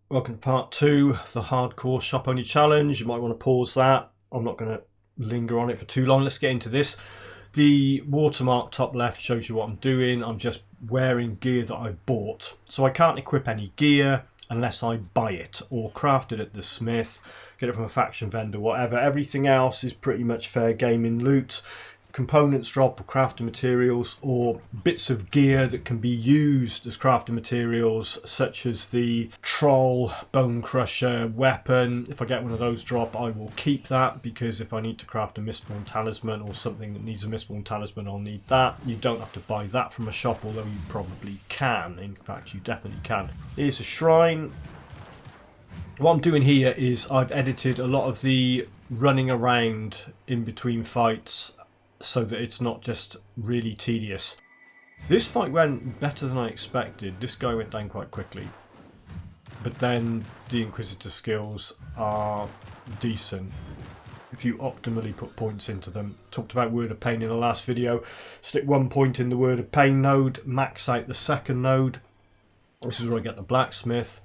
Welcome to part 2, the hardcore shop only challenge. You might want to pause that. I'm not going to linger on it for too long. Let's get into this. The watermark top left shows you what I'm doing. I'm just wearing gear that I bought. So I can't equip any gear unless I buy it or craft it at the smith, get it from a faction vendor, whatever. Everything else is pretty much fair game in loot. Components drop or crafting materials, or bits of gear that can be used as crafting materials, such as the troll bone crusher weapon. If I get one of those drop, I will keep that, because if I need to craft a mistborn talisman or something that needs a mistborn talisman, I'll need that. You don't have to buy that from a shop, although you probably can. In fact, you definitely can. Here's a shrine. What I'm doing here is I've edited a lot of the running around in between fights so that it's not just really tedious. This fight went better than I expected. This guy went down quite quickly. But then the Inquisitor skills are decent if you optimally put points into them. Talked about Word of Pain in the last video. Stick 1 point in the Word of Pain node, max out the second node. This is where I get the blacksmith.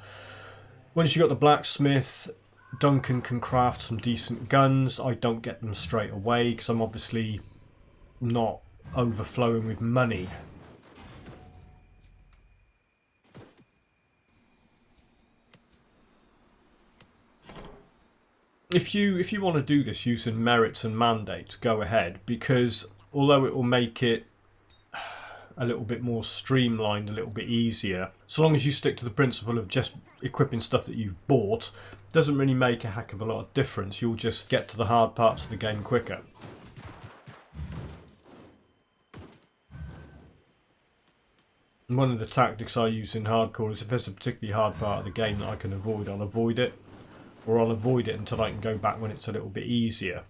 Once you got the blacksmith, Duncan can craft some decent guns. I don't get them straight away because I'm obviously not overflowing with money. If you want to do this using merits and mandates, go ahead, because although it will make it a little bit more streamlined, a little bit easier, so long as you stick to the principle of just equipping stuff that you've bought, doesn't really make a heck of a lot of difference. You'll just get to the hard parts of the game quicker. And one of the tactics I use in hardcore is if there's a particularly hard part of the game that I can avoid, I'll avoid it. Or I'll avoid it until I can go back when it's a little bit easier.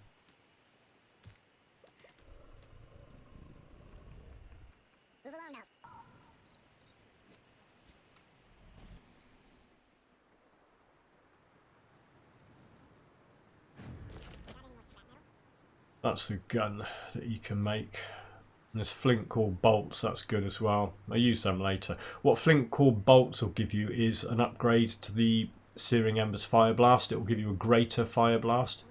That's the gun that you can make. And there's flint core bolts, that's good as well. I'll use them later. What flint core bolts will give you is an upgrade to the Searing Embers Fire Blast. It will give you a greater Fire Blast.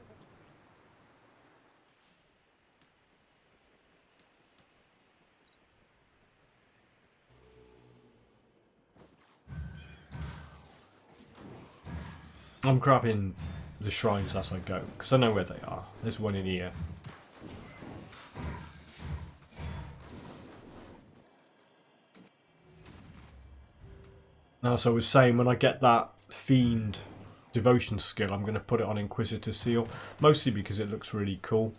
I'm grabbing the shrines as I go, because I know where they are. There's one in here. Now, as I was saying, when I get that Fiend Devotion skill, I'm going to put it on Inquisitor Seal, mostly because it looks really cool.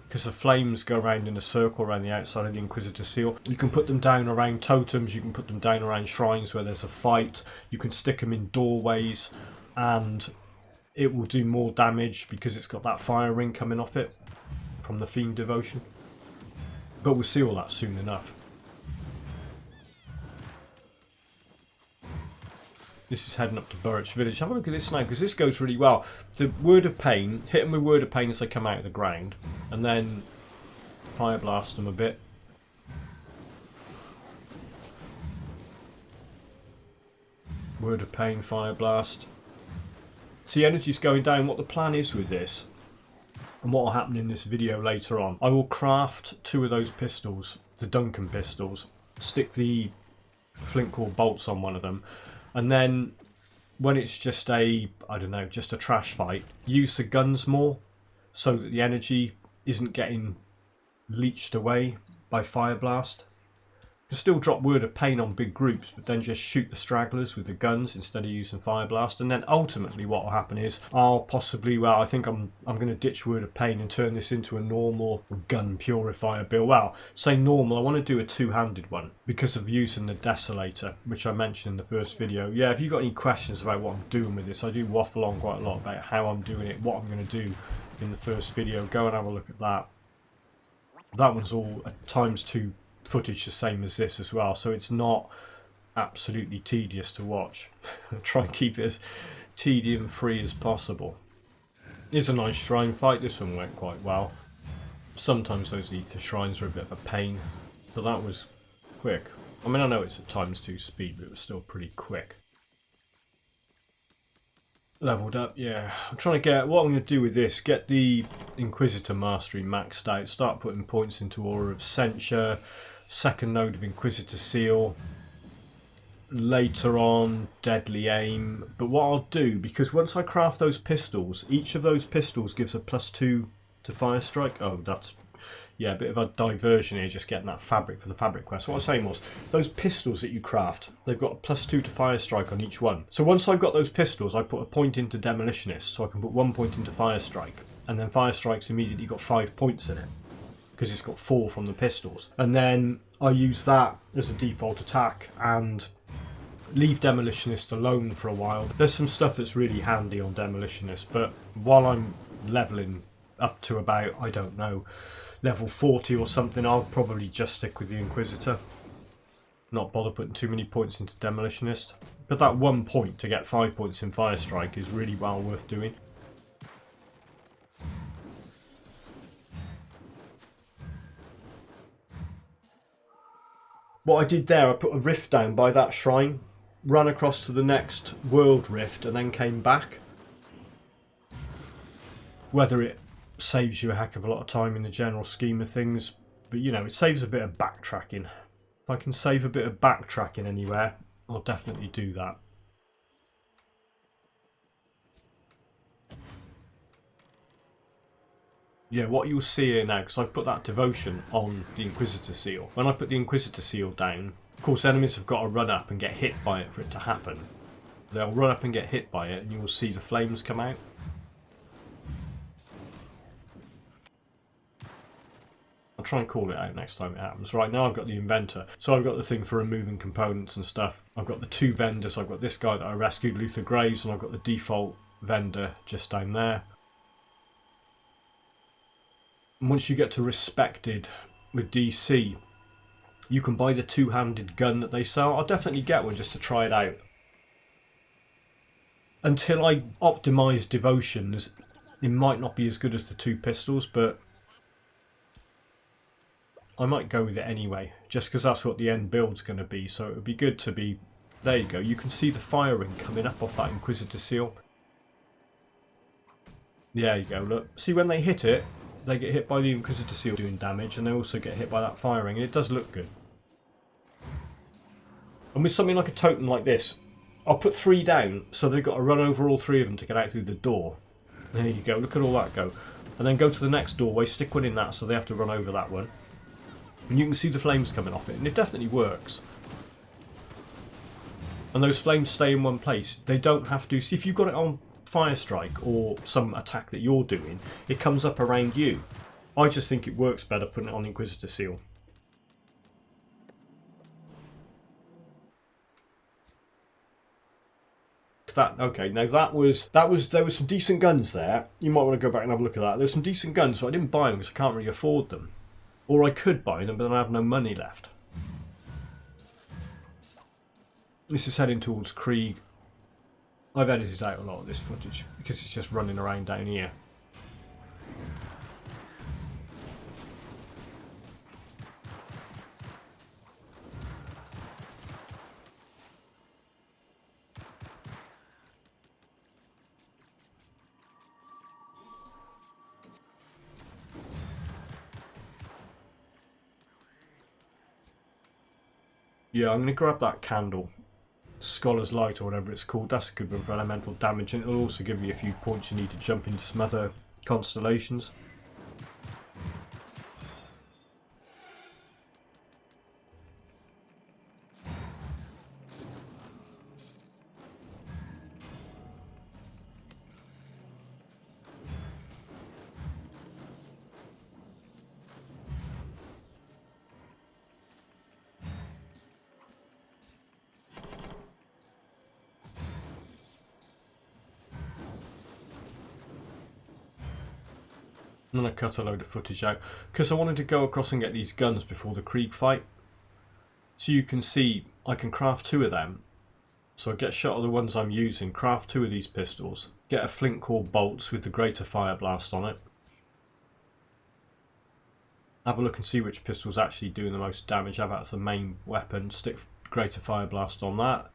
Because the flames go around in a circle around the outside of the Inquisitor Seal. You can put them down around totems, you can put them down around shrines where there's a fight, you can stick them in doorways, and it will do more damage because it's got that fire ring coming off it from the Fiend Devotion. But we'll see all that soon enough. This is heading up to Burridge Village. Have a look at this now, because this goes really well. The Word of Pain, hit them with Word of Pain as they come out of the ground, and then Fire Blast them a bit. Word of Pain, Fire Blast. See, energy's going down. What the plan is with this, and what will happen in this video later on, I will craft 2 of those pistols, the Duncan pistols, stick the flint core bolts on one of them, and then when it's just a, I don't know, just a trash fight, use the guns more so that the energy isn't getting leached away by Fire Blast. You can still drop Word of Pain on big groups, but then just shoot the stragglers with the guns instead of using Fire Blast. And then ultimately what will happen is I'll possibly, well, I think I'm going to ditch Word of Pain and turn this into a normal gun purifier build. Well, say normal, I want to do a 2-handed one because of using the Desolator, which I mentioned in the first video. Yeah, if you've got any questions about what I'm doing with this, I do waffle on quite a lot about how I'm doing it, what I'm going to do in the first video. Go and have a look at that. That one's all at ×2 footage, the same as this as well, so it's not absolutely tedious to watch. Try and keep it as tedium free as possible. It's a nice shrine fight. This one went quite well. Sometimes those ether shrines are a bit of a pain, but that was quick. I mean, I know it's at ×2 speed, but it was still pretty quick. Leveled up, yeah. I'm trying to get, what I'm going to do with this, get the Inquisitor Mastery maxed out, start putting points into Aura of Censure, second node of Inquisitor Seal, later on Deadly Aim. But what I'll do, because once I craft those pistols, each of those pistols gives a +2 to Fire Strike. Oh, that's, yeah, a bit of a diversion here, just getting that fabric for the fabric quest. What I was saying was, those pistols that you craft, they've got a +2 to Fire Strike on each one. So once I've got those pistols, I put a point into Demolitionist, so I can put 1 point into Fire Strike, and then Fire Strike's immediately got 5 points in it, because it's got 4 from the pistols. And then I use that as a default attack, and leave Demolitionist alone for a while. There's some stuff that's really handy on Demolitionist, but while I'm leveling up to about, I don't know, level 40 or something, I'll probably just stick with the Inquisitor. Not bother putting too many points into Demolitionist. But that 1 point to get 5 points in Fire Strike is really well worth doing. What I did there, I put a rift down by that shrine, ran across to the next world rift, and then came back. Whether it saves you a heck of a lot of time in the general scheme of things, but you know, it saves a bit of backtracking. If I can save a bit of backtracking anywhere, I'll definitely do that. Yeah, what you'll see here now, because I've put that devotion on the Inquisitor Seal. When I put the Inquisitor Seal down, of course enemies have got to run up and get hit by it for it to happen. They'll run up and get hit by it and you will see the flames come out. I'll try and call it out next time it happens. Right, now I've got the inventor. So I've got the thing for removing components and stuff. I've got the 2 vendors. I've got this guy that I rescued, Luther Graves, and I've got the default vendor just down there. And once you get to respected with DC, you can buy the 2-handed gun that they sell. I'll definitely get one just to try it out. Until I optimise devotions, it might not be as good as the 2 pistols, but I might go with it anyway, just because that's what the end build's going to be. So it would be good to be... There you go. You can see the firing coming up off that Inquisitor Seal. There you go, look. See, when they hit it, they get hit by the Inquisitor Seal doing damage, and they also get hit by that firing, and it does look good. And with something like a totem like this, I'll put 3 down, so they've got to run over all 3 of them to get out through the door. There you go, look at all that go. And then go to the next doorway, stick one in that, so they have to run over that one. And you can see the flames coming off it, and it definitely works. And those flames stay in one place. They don't have to... See, if you've got it on Fire Strike or some attack that you're doing, it comes up around you. I just think it works better putting it on Inquisitor Seal. Okay, now there was some decent guns there. You might want to go back and have a look at that. There's some decent guns, but I didn't buy them because I can't really afford them. Or I could buy them, but then I have no money left. This is heading towards Krieg. I've edited out a lot of this footage because it's just running around down here. Yeah, I'm going to grab that candle. Scholar's Light or whatever it's called. That's a good one for elemental damage, and it'll also give you a few points you need to jump into some other constellations. I'm going to cut a load of footage out because I wanted to go across and get these guns before the Krieg fight. So you can see I can craft 2 of them. So I get shot of the ones I'm using, craft 2 of these pistols, get a flint core bolts with the greater fire blast on it. Have a look and see which pistol's actually doing the most damage. Have that as the main weapon, stick greater fire blast on that.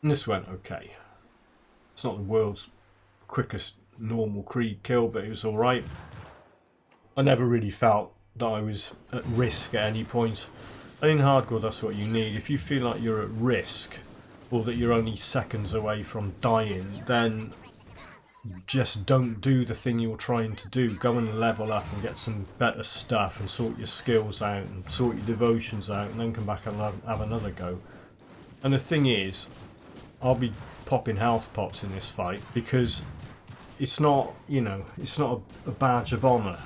And this went okay. It's not the world's quickest normal Krieg kill, but it was alright. I never really felt that I was at risk at any point. And in hardcore, that's what you need. If you feel like you're at risk, or that you're only seconds away from dying, then just don't do the thing you're trying to do. Go and level up and get some better stuff and sort your skills out and sort your devotions out, and then come back and have another go. And the thing is, I'll be popping health pots in this fight because it's not, you know, it's not a badge of honour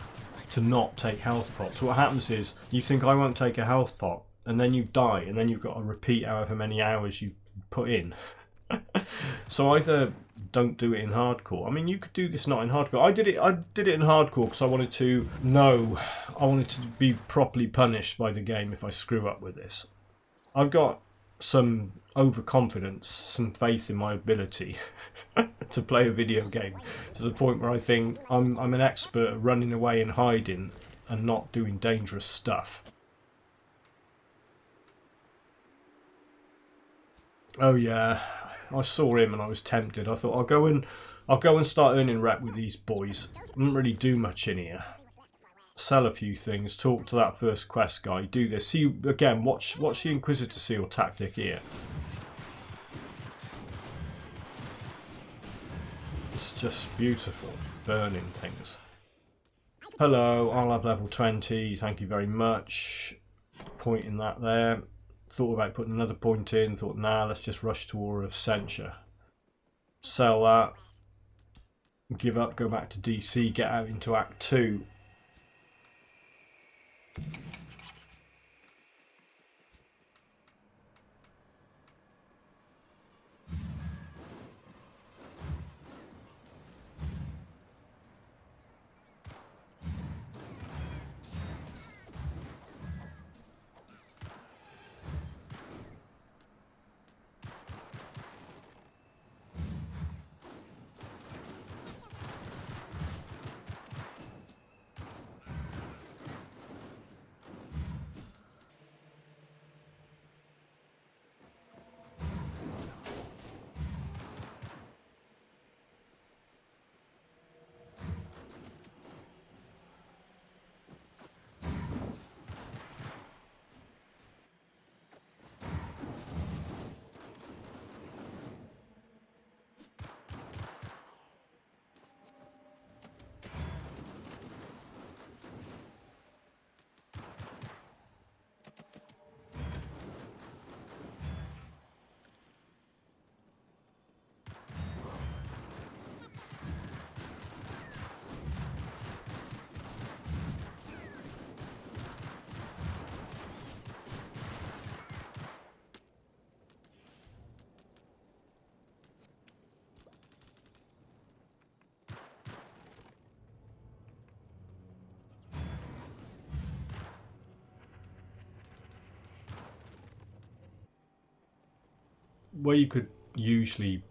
to not take health pots. What happens is you think I won't take a health pot, and then you die, and then you've got to repeat however many hours you put in. So either don't do it in hardcore. I mean, you could do this not in hardcore. I did it in hardcore because I wanted to be properly punished by the game if I screw up with this. I've got some overconfidence, some faith in my ability to play a video game to the point where I think I'm an expert at running away and hiding and not doing dangerous stuff. Oh yeah, I saw him and I was tempted. I thought I'll go and start earning rep with these boys. Didn't really do much in here. Sell a few things, talk to that first quest guy, do this. See again, watch the Inquisitor Seal tactic here. It's just beautiful, burning things. Hello, I'll have level 20, thank you very much. Pointing that there. Thought about putting another point in, thought nah, let's just rush to Aura of Censure. Sell that. Give up, go back to DC, get out into Act 2. Where you could usually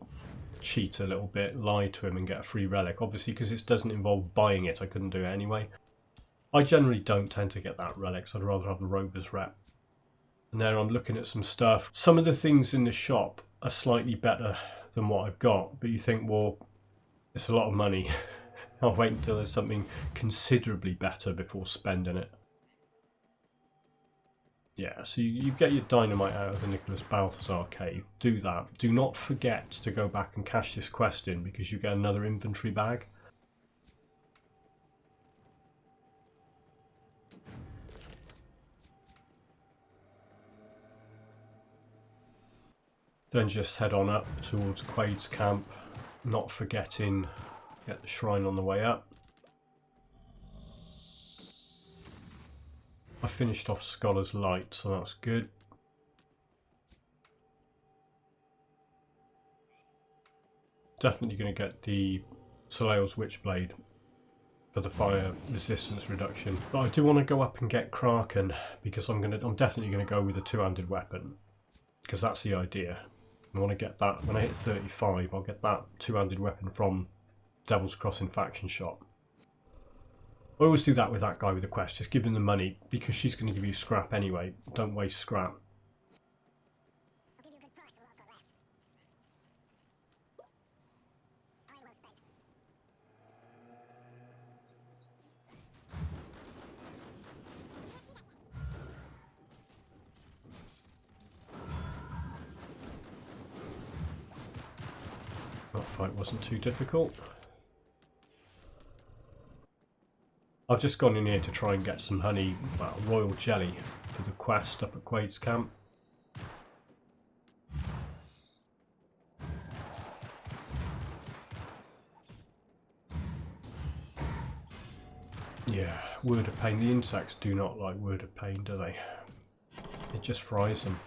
cheat a little bit, lie to him and get a free relic, obviously because it doesn't involve buying it, I couldn't do it anyway. I generally don't tend to get that relic, so I'd rather have the Rover's rep. And then I'm looking at some stuff. Some of the things in the shop are slightly better than what I've got, but you think, well, it's a lot of money. I'll wait until there's something considerably better before spending it. Yeah, so you get your dynamite out of the Nicholas Balthazar cave. Do that. Do not forget to go back and cash this quest in because you get another inventory bag. Then just head on up towards Quaid's camp, not forgetting get the shrine on the way up. I finished off Scholar's Light, so that's good. Definitely going to get the Soleil's Witchblade for the fire resistance reduction. But I do want to go up and get Kraken because I'm definitely going to go with a two-handed weapon because that's the idea. I want to get that when I hit 35. I'll get that two-handed weapon from Devil's Crossing faction shop. I always do that with that guy with the quest, just give him the money, because she's going to give you scrap anyway. Don't waste scrap. That fight wasn't too difficult. I've just gone in here to try and get some honey, well, royal jelly, for the quest up at Quaid's camp. Yeah, word of pain. The insects do not like word of pain, do they? It just fries them.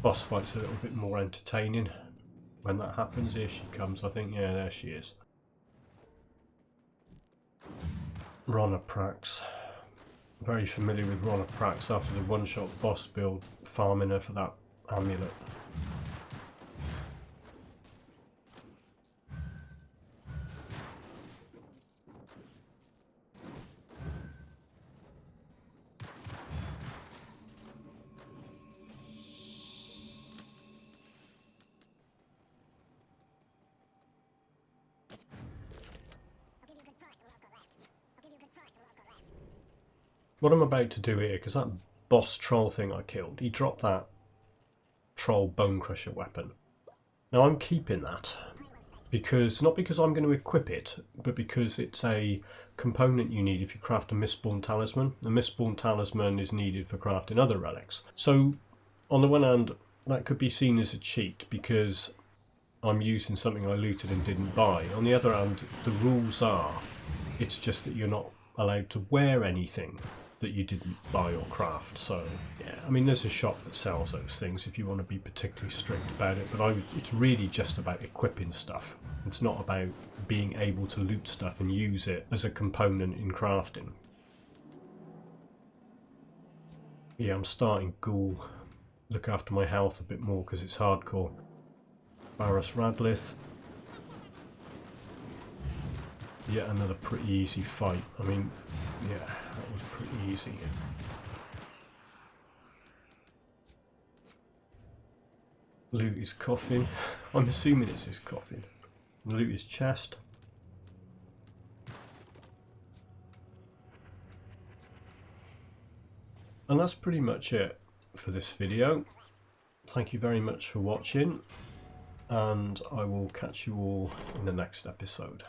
Boss fight's a little bit more entertaining. When that happens, here she comes, I think. Yeah, there she is. Ronaprax. Very familiar with Ronaprax after the one-shot boss build, farming her for that amulet. What I'm about to do here, because that boss troll thing I killed, he dropped that troll bone crusher weapon. Now I'm keeping that, because not because I'm going to equip it, but because it's a component you need if you craft a Mistborn talisman. The Mistborn talisman is needed for crafting other relics. So on the one hand, that could be seen as a cheat because I'm using something I looted and didn't buy. On the other hand, the rules are, it's just that you're not allowed to wear anything that you didn't buy or craft. So yeah, I mean, there's a shop that sells those things if you want to be particularly strict about it, but it's really just about equipping stuff. It's not about being able to loot stuff and use it as a component in crafting. Yeah, I'm starting Ghoul. Look after my health a bit more because it's hardcore. Barras Radlith. Yet another pretty easy fight. I mean, yeah, that was pretty easy. Loot his coffin. I'm assuming it's his coffin. Loot his chest. And that's pretty much it for this video. Thank you very much for watching, and I will catch you all in the next episode.